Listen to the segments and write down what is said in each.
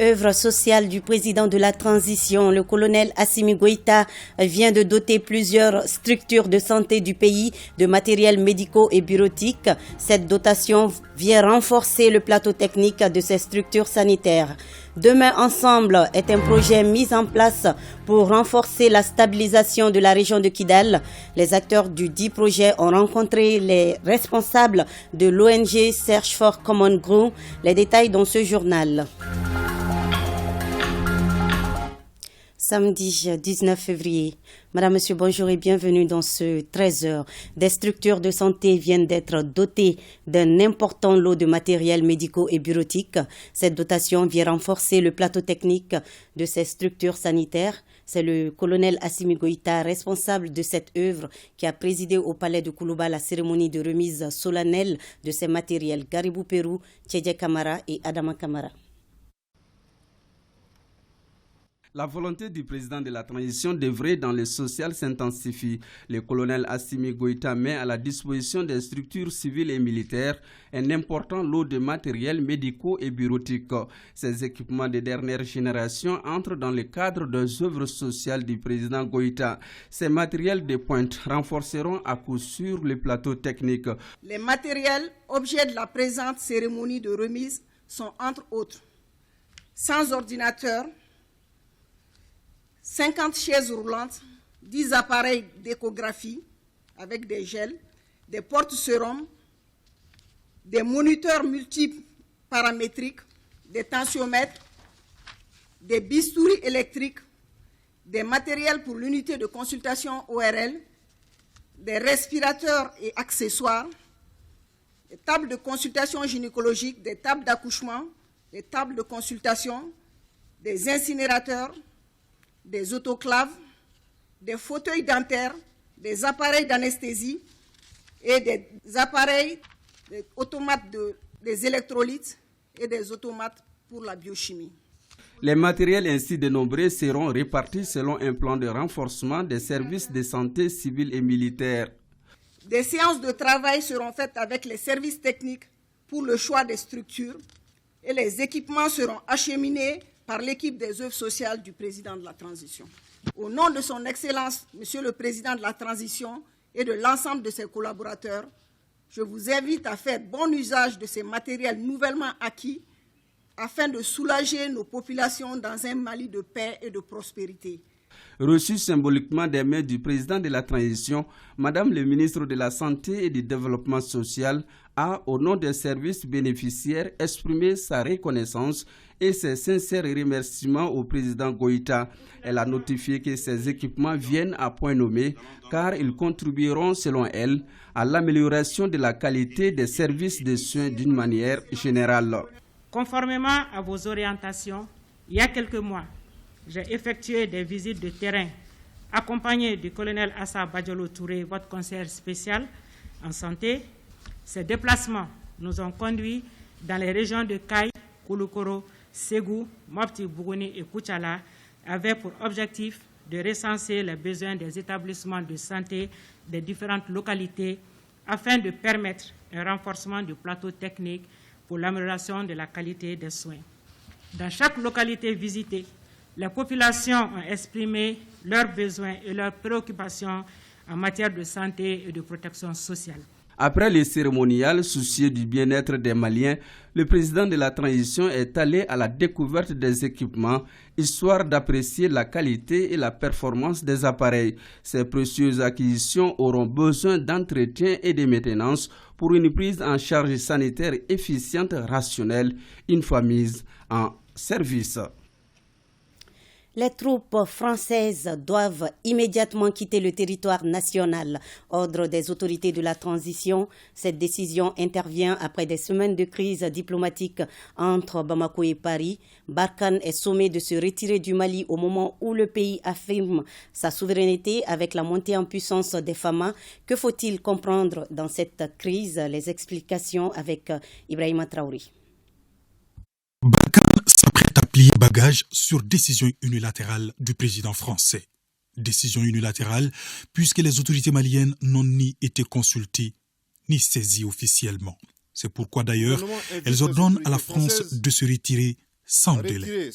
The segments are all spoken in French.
Œuvre sociale du président de la transition, le colonel Assimi Goïta vient de doter plusieurs structures de santé du pays de matériel médicaux et bureautique. Cette dotation vient renforcer le plateau technique de ces structures sanitaires. Demain ensemble est un projet mis en place pour renforcer la stabilisation de la région de Kidal. Les acteurs du dit projet ont rencontré les responsables de l'ONG Search for Common Ground. Les détails dans ce journal. Samedi 19 février. Madame, Monsieur, bonjour et bienvenue dans ce 13h. Des structures de santé viennent d'être dotées d'un important lot de matériel médicaux et bureautique. Cette dotation vient renforcer le plateau technique de ces structures sanitaires. C'est le colonel Assimi Goïta, responsable de cette œuvre, qui a présidé au palais de Koulouba la cérémonie de remise solennelle de ces matériels. Garibou Pérou, Tchédje Kamara et Adama Kamara. La volonté du président de la transition d'œuvrer dans le social s'intensifie. Le colonel Assimi Goïta met à la disposition des structures civiles et militaires un important lot de matériel médicaux et bureautiques. Ces équipements de dernière génération entrent dans le cadre des œuvres sociales du président Goïta. Ces matériels de pointe renforceront à coup sûr le plateau technique. Les matériels objets de la présente cérémonie de remise sont entre autres 100 ordinateurs, 50 chaises roulantes, 10 appareils d'échographie avec des gels, des portes-sérums, des moniteurs multiples paramétriques, des tensiomètres, des bistouris électriques, des matériels pour l'unité de consultation ORL, des respirateurs et accessoires, des tables de consultation gynécologique, des tables d'accouchement, des tables de consultation, des incinérateurs, des autoclaves, des fauteuils dentaires, des appareils d'anesthésie et des appareils, des automates des électrolytes et des automates pour la biochimie. Les matériels ainsi dénombrés seront répartis selon un plan de renforcement des services de santé civils et militaires. Des séances de travail seront faites avec les services techniques pour le choix des structures et les équipements seront acheminés par l'équipe des œuvres sociales du président de la transition. Au nom de son Excellence, Monsieur le Président de la transition et de l'ensemble de ses collaborateurs, je vous invite à faire bon usage de ces matériels nouvellement acquis afin de soulager nos populations dans un Mali de paix et de prospérité. Reçu symboliquement des mains du président de la transition, Madame le ministre de la Santé et du Développement social a, au nom des services bénéficiaires, exprimé sa reconnaissance et ses sincères remerciements au président Goïta. Elle a notifié que ces équipements viennent à point nommé car ils contribueront, selon elle, à l'amélioration de la qualité des services de soins d'une manière générale. Conformément à vos orientations, il y a quelques mois, j'ai effectué des visites de terrain accompagné du colonel Assa Badiolo Touré, votre conseiller spécial en santé. Ces déplacements nous ont conduits dans les régions de Kaï, Kouloukoro, Ségou, Mopti, Bougouni et Koutchala, avec pour objectif de recenser les besoins des établissements de santé des différentes localités afin de permettre un renforcement du plateau technique pour l'amélioration de la qualité des soins. Dans chaque localité visitée, les populations ont exprimé leurs besoins et leurs préoccupations en matière de santé et de protection sociale. Après les cérémoniales soucieux du bien-être des Maliens, le président de la transition est allé à la découverte des équipements, histoire d'apprécier la qualité et la performance des appareils. Ces précieuses acquisitions auront besoin d'entretien et de maintenance pour une prise en charge sanitaire efficiente, rationnelle, une fois mise en service. Les troupes françaises doivent immédiatement quitter le territoire national. Ordre des autorités de la transition. Cette décision intervient après des semaines de crise diplomatique entre Bamako et Paris. Barkhane est sommé de se retirer du Mali au moment où le pays affirme sa souveraineté avec la montée en puissance des Fama. Que faut-il comprendre dans cette crise? Les explications avec Ibrahima Traoré. Barkhane s'apprête à plier bagage sur décision unilatérale du président français. Décision unilatérale puisque les autorités maliennes n'ont ni été consultées ni saisies officiellement. C'est pourquoi d'ailleurs elles ordonnent à la France de se retirer sans délai.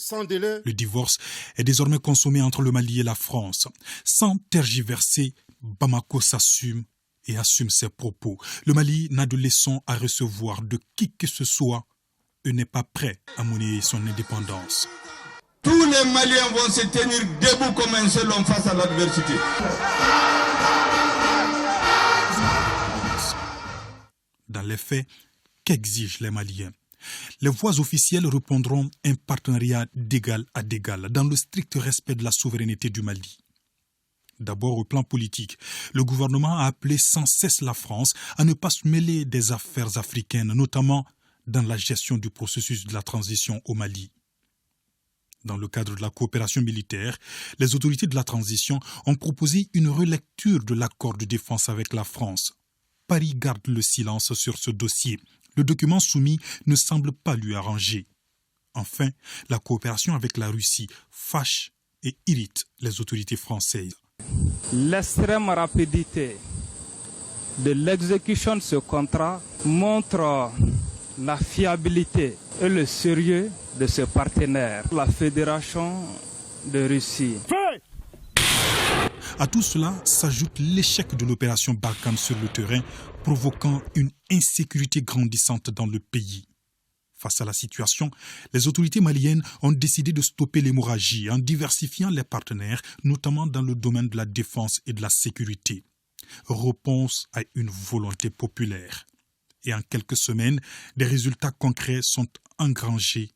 Le divorce est désormais consommé entre le Mali et la France. Sans tergiverser, Bamako s'assume et assume ses propos. Le Mali n'a de leçons à recevoir de qui que ce soit et n'est pas prêt à monnayer son indépendance. Tous les Maliens vont se tenir debout comme un seul homme face à l'adversité. Dans les faits, qu'exigent les Maliens? Les voix officielles répondront un partenariat d'égal à d'égal, dans le strict respect de la souveraineté du Mali. D'abord, au plan politique, le gouvernement a appelé sans cesse la France à ne pas se mêler des affaires africaines, notamment dans la gestion du processus de la transition au Mali. Dans le cadre de la coopération militaire, les autorités de la transition ont proposé une relecture de l'accord de défense avec la France. Paris garde le silence sur ce dossier. Le document soumis ne semble pas lui arranger. Enfin, la coopération avec la Russie fâche et irrite les autorités françaises. L'extrême rapidité de l'exécution de ce contrat montre la fiabilité et le sérieux de ce partenaire, la Fédération de Russie. À tout cela s'ajoute l'échec de l'opération Barkhane sur le terrain, provoquant une insécurité grandissante dans le pays. Face à la situation, les autorités maliennes ont décidé de stopper l'hémorragie en diversifiant les partenaires, notamment dans le domaine de la défense et de la sécurité. Réponse à une volonté populaire. Et en quelques semaines, des résultats concrets sont engrangés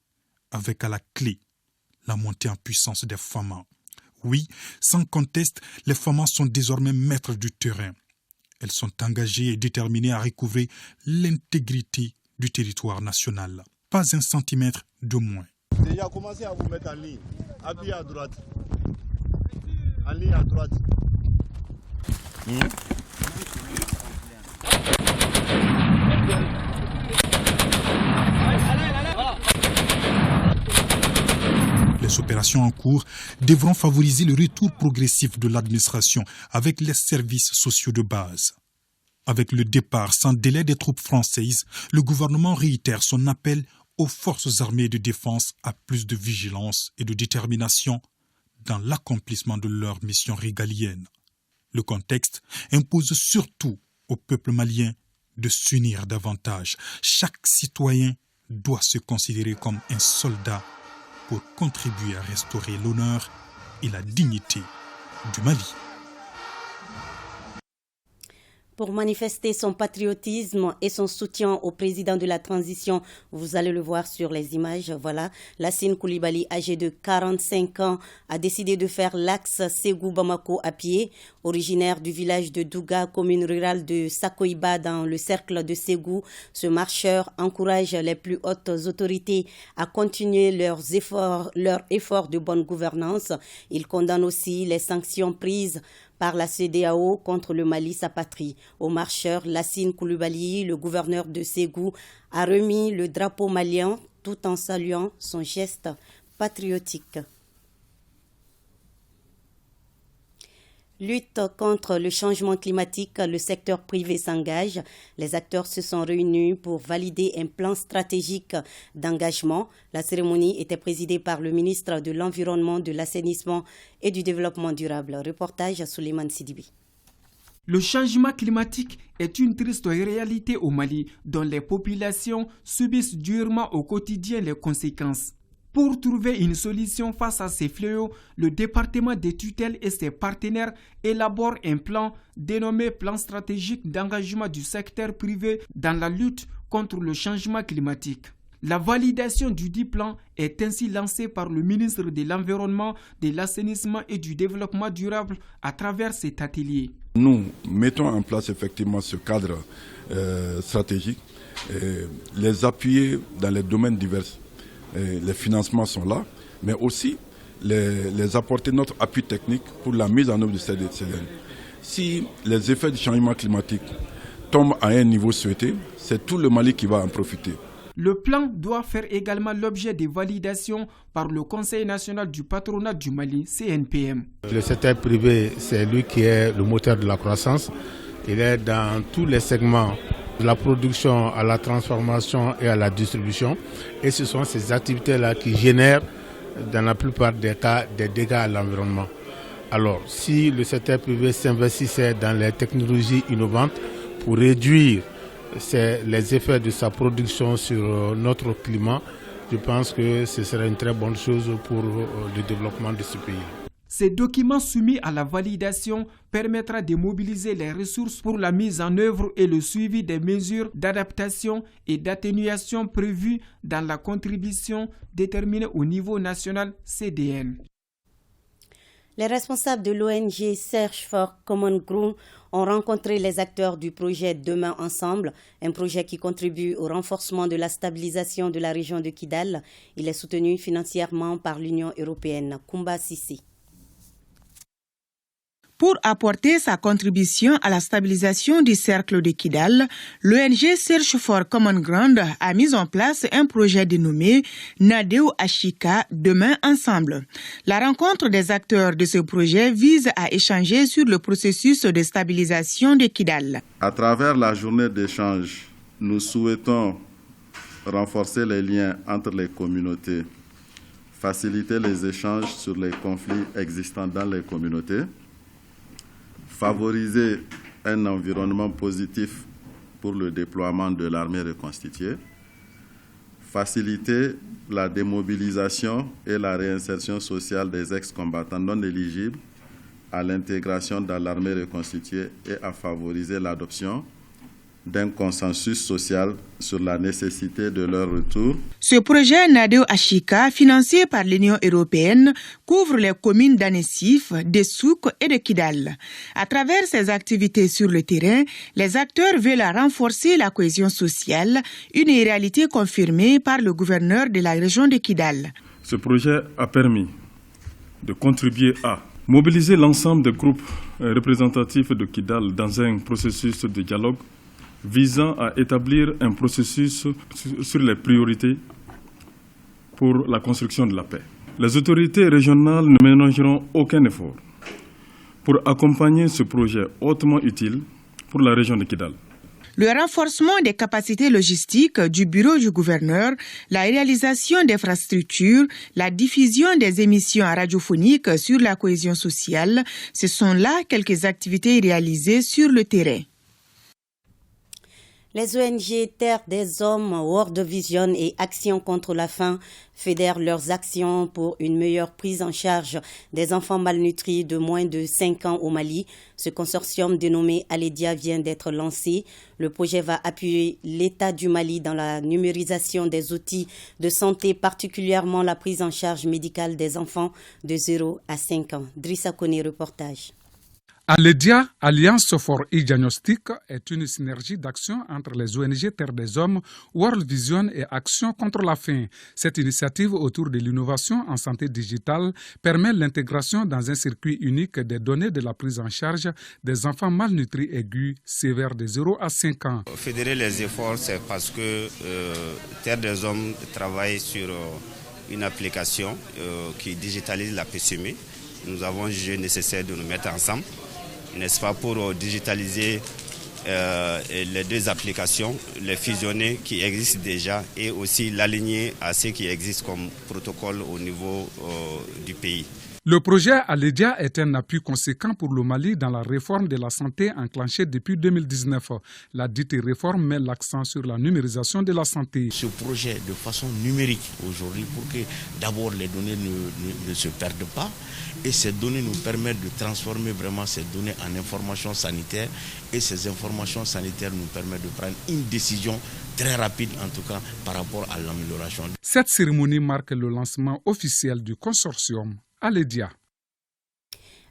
avec à la clé la montée en puissance des FAMA. Oui, sans conteste, les FAMA sont désormais maîtres du terrain. Elles sont engagées et déterminées à recouvrer l'intégrité du territoire national. Pas un centimètre de moins. Il a commencé à vous mettre en ligne. Appuyez à droite. En ligne à droite. Les opérations en cours devront favoriser le retour progressif de l'administration avec les services sociaux de base. Avec le départ sans délai des troupes françaises, le gouvernement réitère son appel aux forces armées de défense à plus de vigilance et de détermination dans l'accomplissement de leurs missions régaliennes. Le contexte impose surtout au peuple malien de s'unir davantage. Chaque citoyen doit se considérer comme un soldat pour contribuer à restaurer l'honneur et la dignité du Mali. Pour manifester son patriotisme et son soutien au président de la transition, vous allez le voir sur les images, voilà, Lassine Coulibaly, âgé de 45 ans, a décidé de faire l'axe Ségou-Bamako à pied. Originaire du village de Douga, commune rurale de Sakoiba dans le cercle de Ségou, ce marcheur encourage les plus hautes autorités à continuer leurs efforts de bonne gouvernance. Il condamne aussi les sanctions prises par la CEDEAO contre le Mali, sa patrie. Au marcheur Lassine Coulibaly, le gouverneur de Ségou, a remis le drapeau malien tout en saluant son geste patriotique. Lutte contre le changement climatique, le secteur privé s'engage. Les acteurs se sont réunis pour valider un plan stratégique d'engagement. La cérémonie était présidée par le ministre de l'Environnement, de l'Assainissement et du Développement durable. Reportage à Souleymane Sidibi. Le changement climatique est une triste réalité au Mali, dont les populations subissent durement au quotidien les conséquences. Pour trouver une solution face à ces fléaux, le département des tutelles et ses partenaires élaborent un plan dénommé Plan stratégique d'engagement du secteur privé dans la lutte contre le changement climatique. La validation du dit plan est ainsi lancée par le ministre de l'Environnement, de l'Assainissement et du Développement durable à travers cet atelier. Nous mettons en place effectivement ce cadre stratégique, les appuyer dans les domaines divers. Les financements sont là, mais aussi les apporter notre appui technique pour la mise en œuvre de ces CDN. Si les effets du changement climatique tombent à un niveau souhaité, c'est tout le Mali qui va en profiter. Le plan doit faire également l'objet de validation par le Conseil national du patronat du Mali, CNPM. Le secteur privé, c'est lui qui est le moteur de la croissance. Il est dans tous les segments la production, à la transformation et à la distribution. Et ce sont ces activités-là qui génèrent, dans la plupart des cas, des dégâts à l'environnement. Alors, si le secteur privé s'investissait dans les technologies innovantes pour réduire les effets de sa production sur notre climat, je pense que ce serait une très bonne chose pour le développement de ce pays. Ces documents soumis à la validation permettra de mobiliser les ressources pour la mise en œuvre et le suivi des mesures d'adaptation et d'atténuation prévues dans la contribution déterminée au niveau national CDN. Les responsables de l'ONG Search for Common Ground ont rencontré les acteurs du projet Demain Ensemble, un projet qui contribue au renforcement de la stabilisation de la région de Kidal. Il est soutenu financièrement par l'Union européenne. Kumba Sissi. Pour apporter sa contribution à la stabilisation du cercle de Kidal, l'ONG Search for Common Ground a mis en place un projet dénommé Nadeo Ashika Demain Ensemble. La rencontre des acteurs de ce projet vise à échanger sur le processus de stabilisation de Kidal. À travers la journée d'échange, nous souhaitons renforcer les liens entre les communautés, faciliter les échanges sur les conflits existants dans les communautés, favoriser un environnement positif pour le déploiement de l'armée reconstituée, faciliter la démobilisation et la réinsertion sociale des ex-combattants non éligibles à l'intégration dans l'armée reconstituée et à favoriser l'adoption d'un consensus social sur la nécessité de leur retour. Ce projet Nadeo Ashika, financé par l'Union européenne, couvre les communes d'Anessif, de Souk et de Kidal. À travers ces activités sur le terrain, les acteurs veulent renforcer la cohésion sociale, une réalité confirmée par le gouverneur de la région de Kidal. Ce projet a permis de contribuer à mobiliser l'ensemble des groupes représentatifs de Kidal dans un processus de dialogue visant à établir un processus sur les priorités pour la construction de la paix. Les autorités régionales ne ménageront aucun effort pour accompagner ce projet hautement utile pour la région de Kidal. Le renforcement des capacités logistiques du bureau du gouverneur, la réalisation d'infrastructures, la diffusion des émissions radiophoniques sur la cohésion sociale, ce sont là quelques activités réalisées sur le terrain. Les ONG Terre des Hommes, World Vision et Action contre la faim fédèrent leurs actions pour une meilleure prise en charge des enfants malnutris de moins de 5 ans au Mali. Ce consortium dénommé Aledia vient d'être lancé. Le projet va appuyer l'État du Mali dans la numérisation des outils de santé, particulièrement la prise en charge médicale des enfants de 0 à 5 ans. Drissa Kone, reportage. Aledia, Alliance for e-Diagnostic, est une synergie d'action entre les ONG Terre des Hommes, World Vision et Action contre la faim. Cette initiative autour de l'innovation en santé digitale permet l'intégration dans un circuit unique des données de la prise en charge des enfants malnutris aigus sévères de 0 à 5 ans. Fédérer les efforts, c'est parce que Terre des Hommes travaille sur une application qui digitalise la PCME. Nous avons jugé nécessaire de nous mettre ensemble, n'est-ce pas, pour digitaliser les deux applications, les fusionner qui existent déjà et aussi l'aligner à ce qui existe comme protocole au niveau du pays. Le projet Aledia est un appui conséquent pour le Mali dans la réforme de la santé enclenchée depuis 2019. La dite réforme met l'accent sur la numérisation de la santé. Ce projet de façon numérique aujourd'hui pour que d'abord les données ne se perdent pas et ces données nous permettent de transformer vraiment ces données en informations sanitaires et ces informations sanitaires nous permettent de prendre une décision très rapide en tout cas par rapport à l'amélioration. Cette cérémonie marque le lancement officiel du consortium Aledia.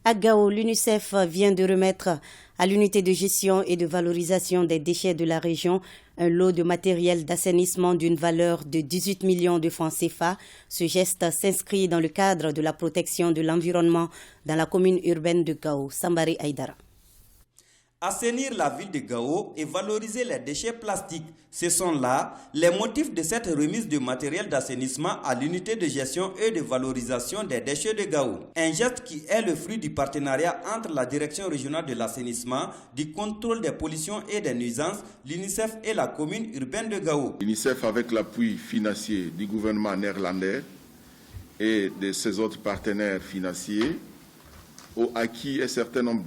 À Gao, l'UNICEF vient de remettre à l'unité de gestion et de valorisation des déchets de la région un lot de matériel d'assainissement d'une valeur de 18 millions de francs CFA. Ce geste s'inscrit dans le cadre de la protection de l'environnement dans la commune urbaine de Gao. Sambari Aïdara. Assainir la ville de Gao et valoriser les déchets plastiques. Ce sont là les motifs de cette remise de matériel d'assainissement à l'unité de gestion et de valorisation des déchets de Gao. Un geste qui est le fruit du partenariat entre la Direction régionale de l'assainissement, du contrôle des pollutions et des nuisances, l'UNICEF et la commune urbaine de Gao. L'UNICEF, avec l'appui financier du gouvernement néerlandais et de ses autres partenaires financiers, ont acquis un certain nombre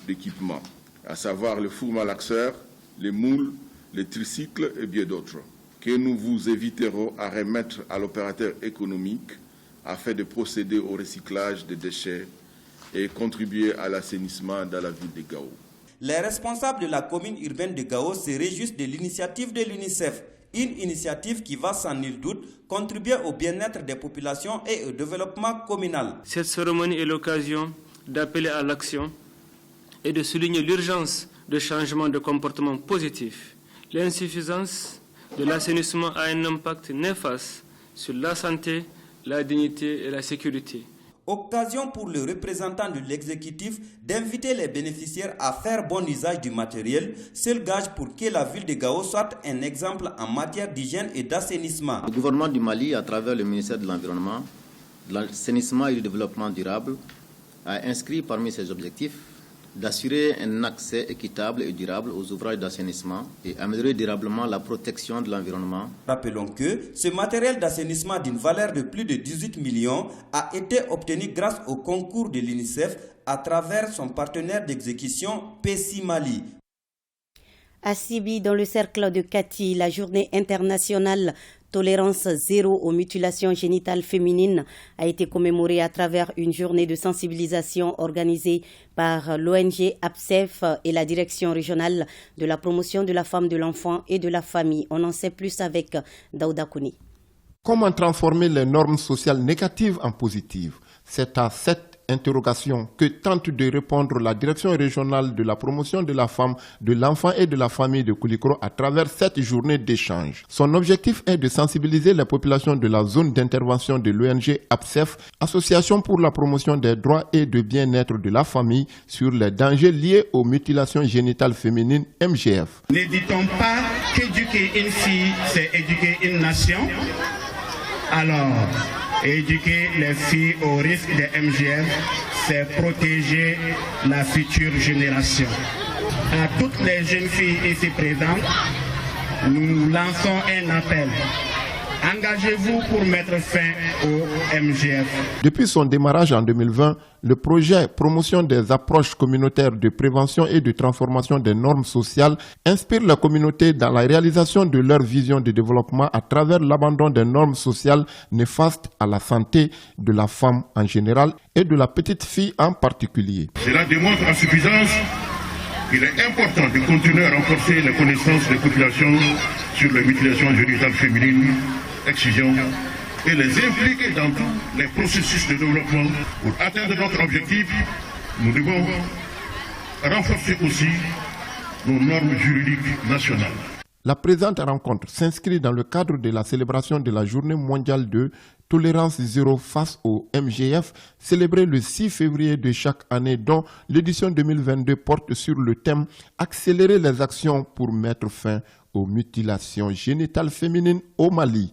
d'équipements, à savoir le four malaxeur, les moules, les tricycles et bien d'autres, que nous vous éviterons à remettre à l'opérateur économique afin de procéder au recyclage des déchets et contribuer à l'assainissement dans la ville de Gao. Les responsables de la commune urbaine de Gao se réjouissent de l'initiative de l'UNICEF, une initiative qui va sans nul doute contribuer au bien-être des populations et au développement communal. Cette cérémonie est l'occasion d'appeler à l'action et de souligner l'urgence de changements de comportement positifs. L'insuffisance de l'assainissement a un impact néfaste sur la santé, la dignité et la sécurité. Occasion pour le représentant de l'exécutif d'inviter les bénéficiaires à faire bon usage du matériel, seul gage pour que la ville de Gao soit un exemple en matière d'hygiène et d'assainissement. Le gouvernement du Mali, à travers le ministère de l'Environnement, de l'assainissement et du développement durable, a inscrit parmi ses objectifs d'assurer un accès équitable et durable aux ouvrages d'assainissement et améliorer durablement la protection de l'environnement. Rappelons que ce matériel d'assainissement d'une valeur de plus de 18 millions a été obtenu grâce au concours de l'UNICEF à travers son partenaire d'exécution PECI Mali. À Sibi, dans le cercle de Kati, la journée internationale Tolérance zéro aux mutilations génitales féminines a été commémorée à travers une journée de sensibilisation organisée par l'ONG APSEF et la Direction régionale de la promotion de la femme, de l'enfant et de la famille. On en sait plus avec Daouda Kouni. Comment transformer les normes sociales négatives en positives? C'est à cette interrogation que tente de répondre la Direction régionale de la promotion de la femme, de l'enfant et de la famille de Koulikoro à travers cette journée d'échange. Son objectif est de sensibiliser les populations de la zone d'intervention de l'ONG APSEF, Association pour la promotion des droits et de bien-être de la famille, sur les dangers liés aux mutilations génitales féminines MGF. Ne dit-on pas qu'éduquer une fille, c'est éduquer une nation? Alors, éduquer les filles au risque de MGF, c'est protéger la future génération. À toutes les jeunes filles ici présentes, nous lançons un appel. Engagez-vous pour mettre fin au MGF. Depuis son démarrage en 2020, le projet Promotion des approches communautaires de prévention et de transformation des normes sociales inspire la communauté dans la réalisation de leur vision de développement à travers l'abandon des normes sociales néfastes à la santé de la femme en général et de la petite fille en particulier. Cela démontre à suffisance qu'il est important de continuer à renforcer les connaissances des populations sur les mutilations génitales féminines, excision, et les impliquer dans tous les processus de développement. Pour atteindre notre objectif, nous devons renforcer aussi nos normes juridiques nationales. La présente rencontre s'inscrit dans le cadre de la célébration de la Journée mondiale de tolérance zéro face au MGF, célébrée le 6 février de chaque année, dont l'édition 2022 porte sur le thème « Accélérer les actions pour mettre fin aux mutilations génitales féminines au Mali ».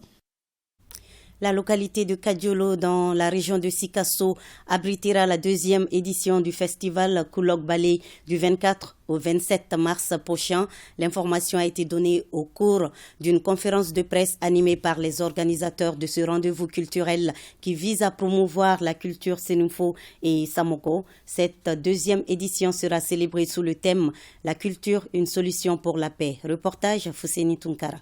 La localité de Kadiolo, dans la région de Sikasso, abritera la deuxième édition du festival Koulok Balé du 24 au 27 mars prochain. L'information a été donnée au cours d'une conférence de presse animée par les organisateurs de ce rendez-vous culturel qui vise à promouvoir la culture Sénoufo et Samoko. Cette deuxième édition sera célébrée sous le thème « La culture, une solution pour la paix ». Reportage Fousseni Tunkara.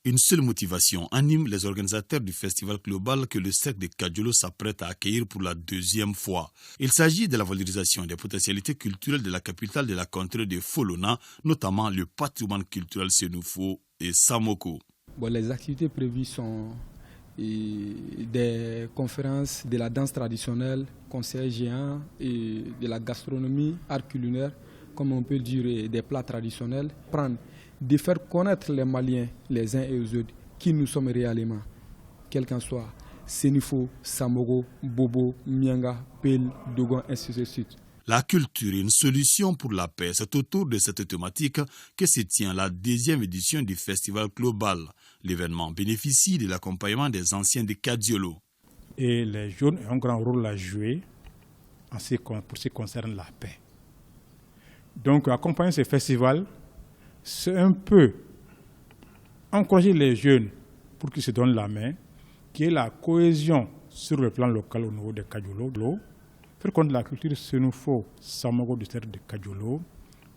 Une seule motivation anime les organisateurs du festival global que le cercle de Kadiolo s'apprête à accueillir pour la deuxième fois. Il s'agit de la valorisation des potentialités culturelles de la capitale de la contrée de Folona, notamment le patrimoine culturel Sénoufo et Samoko. Les activités prévues sont des conférences de la danse traditionnelle, concerts géants et de la gastronomie, art culinaire, comme on peut dire, et des plats traditionnels. De faire connaître les Maliens les uns et les autres qui nous sommes réellement, quel qu'en soit, Sénoufo, Samoko, Bobo, Mianga, Pel, Dogon, ainsi de suite. La culture, une solution pour la paix. C'est autour de cette thématique que se tient la 2e édition du Festival Global. L'événement bénéficie de l'accompagnement des anciens de Kadiolo. Et les jeunes ont un grand rôle à jouer pour ce qui concerne la paix. Donc, accompagner ce festival, c'est un peu encourager les jeunes pour qu'ils se donnent la main, qu'il y ait la cohésion sur le plan local au niveau de Kadiolo. Faire compte de la culture Sénoufo Samago du terre de Kadiolo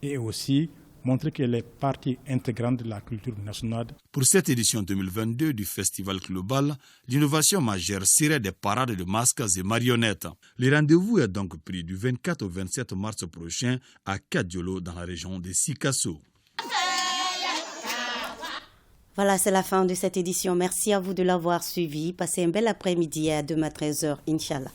et aussi montrer qu'elle est partie intégrante de la culture nationale. Pour cette édition 2022 du Festival Global, l'innovation majeure serait des parades de masques et marionnettes. Le rendez-vous est donc pris du 24 au 27 mars prochain à Kadiolo dans la région de Sikasso. Voilà, c'est la fin de cette édition. Merci à vous de l'avoir suivi. Passez un bel après-midi et à demain 13h, Inch'Allah.